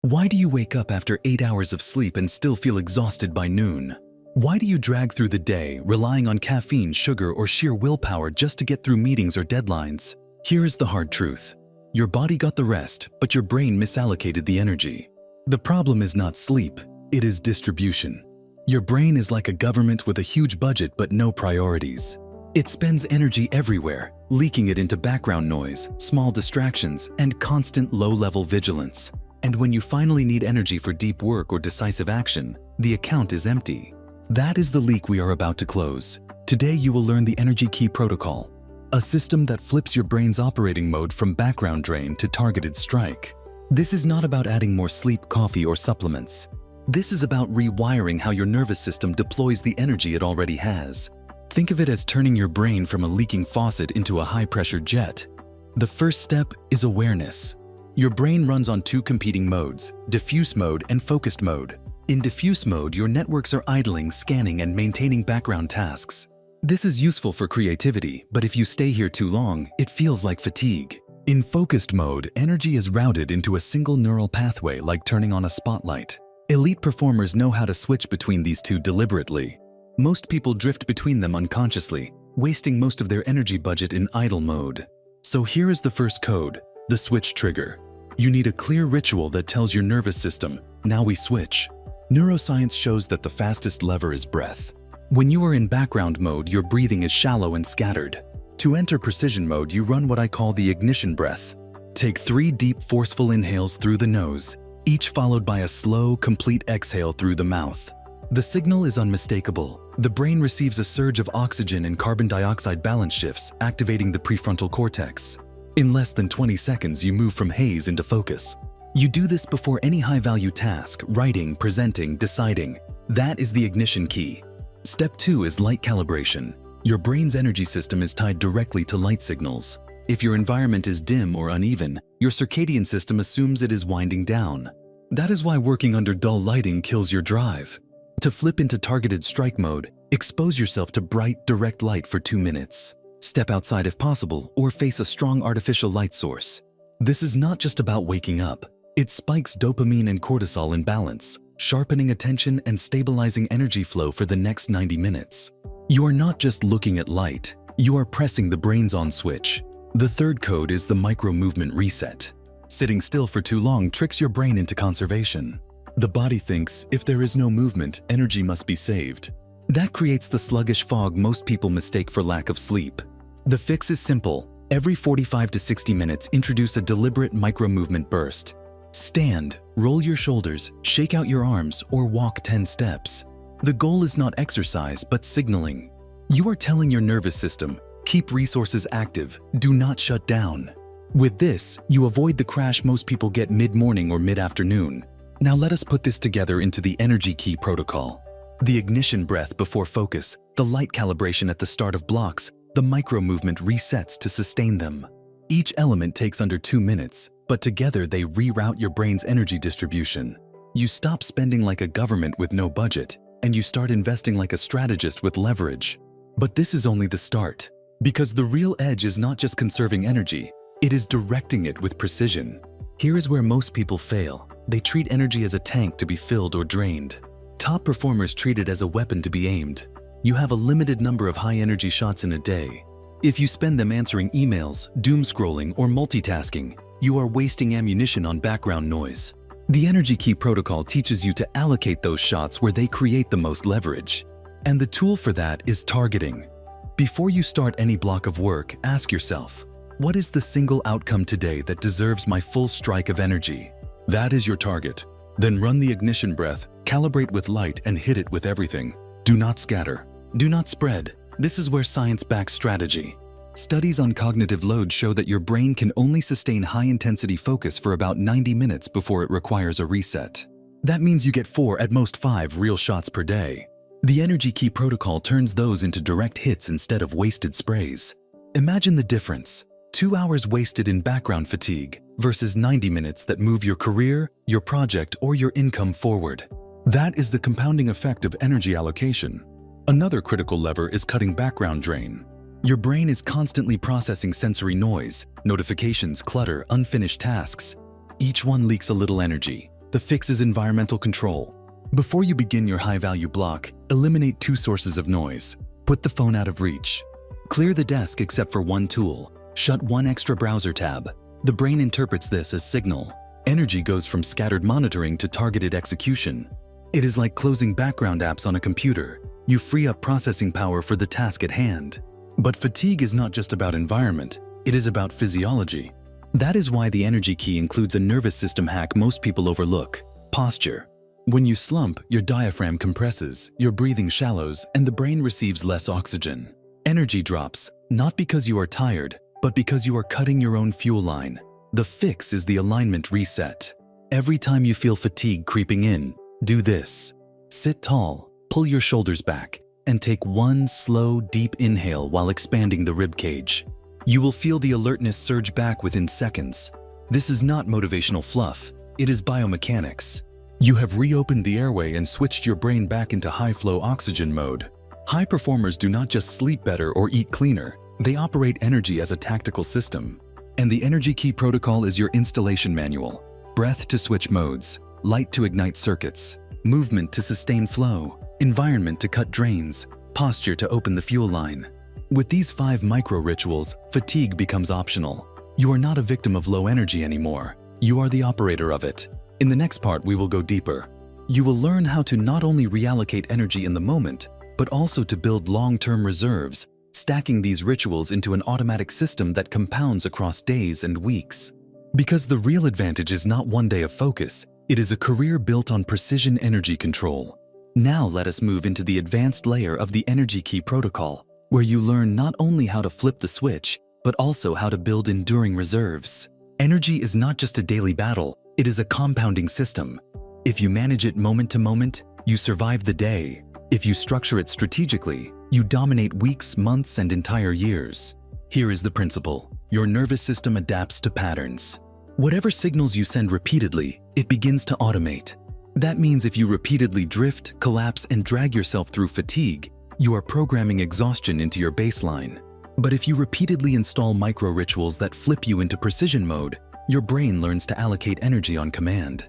Why do you wake up after 8 hours of sleep and still feel exhausted by noon? Why do you drag through the day, relying on caffeine, sugar, or sheer willpower just to get through meetings or deadlines? Here is the hard truth. Your body got the rest, but your brain misallocated the energy. The problem is not sleep, it is distribution. Your brain is like a government with a huge budget but no priorities. It spends energy everywhere, leaking it into background noise, small distractions, and constant low-level vigilance. And when you finally need energy for deep work or decisive action, the account is empty. That is the leak we are about to close. Today you will learn the Energy Key Protocol, a system that flips your brain's operating mode from background drain to targeted strike. This is not about adding more sleep, coffee, or supplements. This is about rewiring how your nervous system deploys the energy it already has. Think of it as turning your brain from a leaking faucet into a high-pressure jet. The first step is awareness. Your brain runs on two competing modes, diffuse mode and focused mode. In diffuse mode, your networks are idling, scanning, and maintaining background tasks. This is useful for creativity, but if you stay here too long, it feels like fatigue. In focused mode, energy is routed into a single neural pathway like turning on a spotlight. Elite performers know how to switch between these two deliberately. Most people drift between them unconsciously, wasting most of their energy budget in idle mode. So here is the first code, the switch trigger. You need a clear ritual that tells your nervous system, now we switch. Neuroscience shows that the fastest lever is breath. When you are in background mode, your breathing is shallow and scattered. To enter precision mode, you run what I call the ignition breath. Take 3 deep, forceful inhales through the nose, each followed by a slow, complete exhale through the mouth. The signal is unmistakable. The brain receives a surge of oxygen and carbon dioxide balance shifts, activating the prefrontal cortex. In less than 20 seconds, you move from haze into focus. You do this before any high-value task, writing, presenting, deciding. That is the ignition key. Step 2 is light calibration. Your brain's energy system is tied directly to light signals. If your environment is dim or uneven, your circadian system assumes it is winding down. That is why working under dull lighting kills your drive. To flip into targeted strike mode, expose yourself to bright, direct light for 2 minutes. Step outside if possible, or face a strong artificial light source. This is not just about waking up. It spikes dopamine and cortisol in balance, sharpening attention and stabilizing energy flow for the next 90 minutes. You are not just looking at light, you are pressing the brain's on switch. The third code is the micro-movement reset. Sitting still for too long tricks your brain into conservation. The body thinks if there is no movement, energy must be saved. That creates the sluggish fog most people mistake for lack of sleep. The fix is simple. Every 45 to 60 minutes, introduce a deliberate micro-movement burst. Stand, roll your shoulders, shake out your arms, or walk 10 steps. The goal is not exercise, but signaling. You are telling your nervous system, keep resources active, do not shut down. With this, you avoid the crash most people get mid-morning or mid-afternoon. Now let us put this together into the Energy Key Protocol. The ignition breath before focus, the light calibration at the start of blocks, the micro-movement resets to sustain them. Each element takes under 2 minutes, but together they reroute your brain's energy distribution. You stop spending like a government with no budget, and you start investing like a strategist with leverage. But this is only the start, because the real edge is not just conserving energy, it is directing it with precision. Here is where most people fail. They treat energy as a tank to be filled or drained. Top performers treat it as a weapon to be aimed. You have a limited number of high-energy shots in a day. If you spend them answering emails, doom scrolling, or multitasking, you are wasting ammunition on background noise. The Energy Key Protocol teaches you to allocate those shots where they create the most leverage. And the tool for that is targeting. Before you start any block of work, ask yourself, what is the single outcome today that deserves my full strike of energy? That is your target. Then run the ignition breath, calibrate with light, and hit it with everything. Do not scatter. Do not spread. This is where science backs strategy. Studies on cognitive load show that your brain can only sustain high-intensity focus for about 90 minutes before it requires a reset. That means you get 4, at most 5, real shots per day. The Energy Key Protocol turns those into direct hits instead of wasted sprays. Imagine the difference. 2 hours wasted in background fatigue versus 90 minutes that move your career, your project, or your income forward. That is the compounding effect of energy allocation. Another critical lever is cutting background drain. Your brain is constantly processing sensory noise, notifications, clutter, unfinished tasks. Each one leaks a little energy. The fix is environmental control. Before you begin your high-value block, eliminate 2 sources of noise. Put the phone out of reach. Clear the desk except for one tool. Shut one extra browser tab. The brain interprets this as signal. Energy goes from scattered monitoring to targeted execution. It is like closing background apps on a computer. You free up processing power for the task at hand. But fatigue is not just about environment, it is about physiology. That is why the energy key includes a nervous system hack most people overlook: posture. When you slump, your diaphragm compresses, your breathing shallows, and the brain receives less oxygen. Energy drops, not because you are tired, but because you are cutting your own fuel line. The fix is the alignment reset. Every time you feel fatigue creeping in, do this. Sit tall, pull your shoulders back, and take one slow, deep inhale while expanding the rib cage. You will feel the alertness surge back within seconds. This is not motivational fluff, it is biomechanics. You have reopened the airway and switched your brain back into high-flow oxygen mode. High performers do not just sleep better or eat cleaner, they operate energy as a tactical system. And the Energy Key Protocol is your installation manual. Breath to switch modes, light to ignite circuits, movement to sustain flow, environment to cut drains, posture to open the fuel line. With these 5 micro-rituals, fatigue becomes optional. You are not a victim of low energy anymore. You are the operator of it. In the next part, we will go deeper. You will learn how to not only reallocate energy in the moment, but also to build long-term reserves, stacking these rituals into an automatic system that compounds across days and weeks. Because the real advantage is not one day of focus, it is a career built on precision energy control. Now let us move into the advanced layer of the Energy Key Protocol, where you learn not only how to flip the switch, but also how to build enduring reserves. Energy is not just a daily battle, it is a compounding system. If you manage it moment to moment, you survive the day. If you structure it strategically, you dominate weeks, months, and entire years. Here is the principle. Your nervous system adapts to patterns. Whatever signals you send repeatedly, it begins to automate. That means if you repeatedly drift, collapse, and drag yourself through fatigue, you are programming exhaustion into your baseline. But if you repeatedly install micro-rituals that flip you into precision mode, your brain learns to allocate energy on command.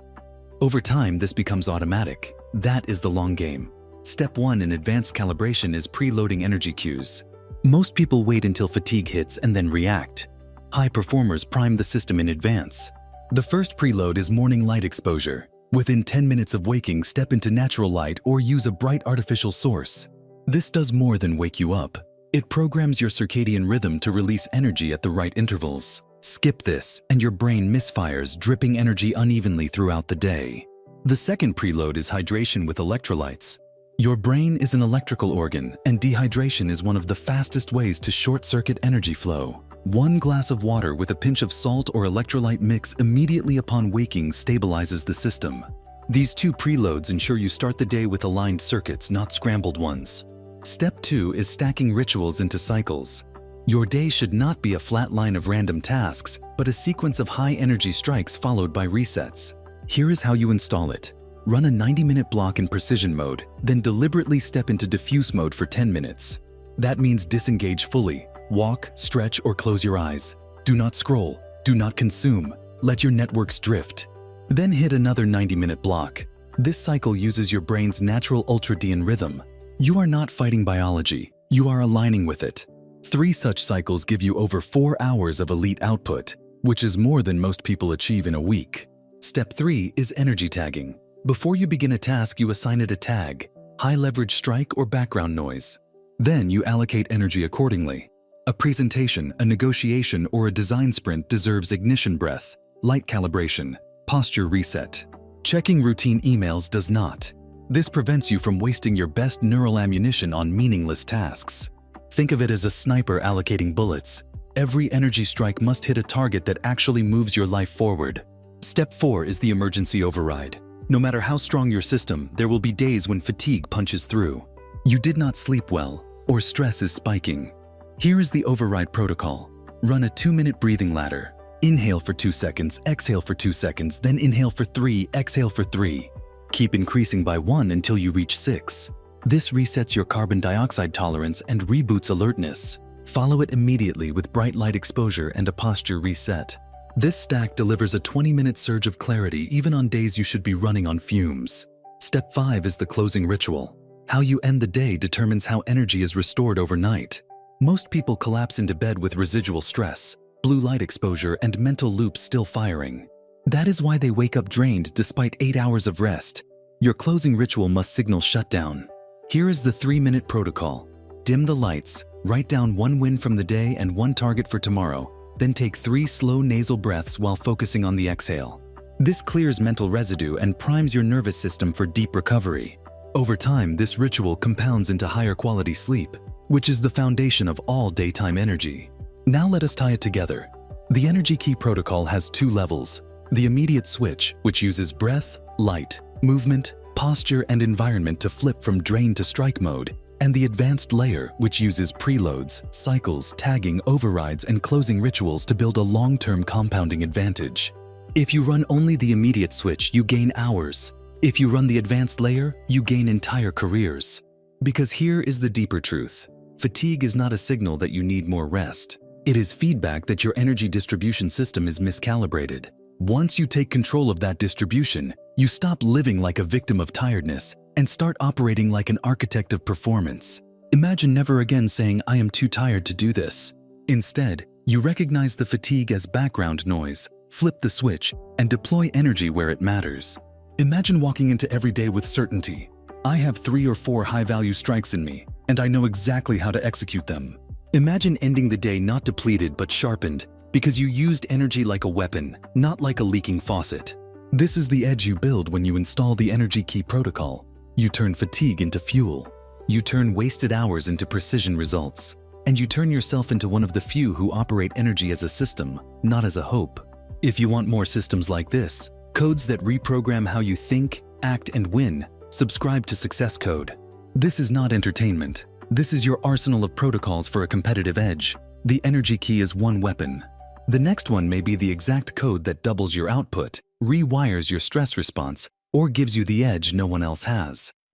Over time, this becomes automatic. That is the long game. Step 1 in advanced calibration is preloading energy cues. Most people wait until fatigue hits and then react. High performers prime the system in advance. The first preload is morning light exposure. Within 10 minutes of waking, step into natural light or use a bright artificial source. This does more than wake you up. It programs your circadian rhythm to release energy at the right intervals. Skip this, and your brain misfires, dripping energy unevenly throughout the day. The second preload is hydration with electrolytes. Your brain is an electrical organ, and dehydration is one of the fastest ways to short-circuit energy flow. 1 glass of water with a pinch of salt or electrolyte mix immediately upon waking stabilizes the system. These 2 preloads ensure you start the day with aligned circuits, not scrambled ones. Step 2 is stacking rituals into cycles. Your day should not be a flat line of random tasks, but a sequence of high-energy strikes followed by resets. Here is how you install it. Run a 90-minute block in precision mode, then deliberately step into diffuse mode for 10 minutes. That means disengage fully. Walk, stretch, or close your eyes. Do not scroll. Do not consume. Let your networks drift. Then hit another 90-minute block. This cycle uses your brain's natural ultradian rhythm. You are not fighting biology. You are aligning with it. 3 such cycles give you over 4 hours of elite output, which is more than most people achieve in a week. Step 3 is energy tagging. Before you begin a task, you assign it a tag, high-leverage strike or background noise. Then you allocate energy accordingly. A presentation, a negotiation, or a design sprint deserves ignition breath, light calibration, posture reset. Checking routine emails does not. This prevents you from wasting your best neural ammunition on meaningless tasks. Think of it as a sniper allocating bullets. Every energy strike must hit a target that actually moves your life forward. Step 4 is the emergency override. No matter how strong your system, there will be days when fatigue punches through. You did not sleep well, or stress is spiking. Here is the override protocol. Run a 2-minute breathing ladder. Inhale for 2 seconds, exhale for 2 seconds, then inhale for 3, exhale for 3. Keep increasing by 1 until you reach 6. This resets your carbon dioxide tolerance and reboots alertness. Follow it immediately with bright light exposure and a posture reset. This stack delivers a 20-minute surge of clarity even on days you should be running on fumes. Step 5 is the closing ritual. How you end the day determines how energy is restored overnight. Most people collapse into bed with residual stress, blue light exposure, and mental loops still firing. That is why they wake up drained despite 8 hours of rest. Your closing ritual must signal shutdown. Here is the 3-minute protocol. Dim the lights, write down 1 win from the day and 1 target for tomorrow, then take 3 slow nasal breaths while focusing on the exhale. This clears mental residue and primes your nervous system for deep recovery. Over time, this ritual compounds into higher quality sleep, which is the foundation of all daytime energy. Now let us tie it together. The Energy Key protocol has 2 levels. The immediate switch, which uses breath, light, movement, posture, and environment to flip from drain to strike mode, and the advanced layer, which uses preloads, cycles, tagging, overrides, and closing rituals to build a long-term compounding advantage. If you run only the immediate switch, you gain hours. If you run the advanced layer, you gain entire careers. Because here is the deeper truth. Fatigue is not a signal that you need more rest. It is feedback that your energy distribution system is miscalibrated. Once you take control of that distribution, you stop living like a victim of tiredness and start operating like an architect of performance. Imagine never again saying, "I am too tired to do this." Instead, you recognize the fatigue as background noise, flip the switch, and deploy energy where it matters. Imagine walking into every day with certainty. I have 3 or 4 high-value strikes in me, and I know exactly how to execute them. Imagine ending the day not depleted but sharpened, because you used energy like a weapon, not like a leaking faucet. This is the edge you build when you install the Energy Key protocol. You turn fatigue into fuel. You turn wasted hours into precision results. And you turn yourself into one of the few who operate energy as a system, not as a hope. If you want more systems like this, codes that reprogram how you think, act, and win, subscribe to Success Code. This is not entertainment. This is your arsenal of protocols for a competitive edge. The Energy Key is one weapon. The next one may be the exact code that doubles your output, rewires your stress response, or gives you the edge no one else has.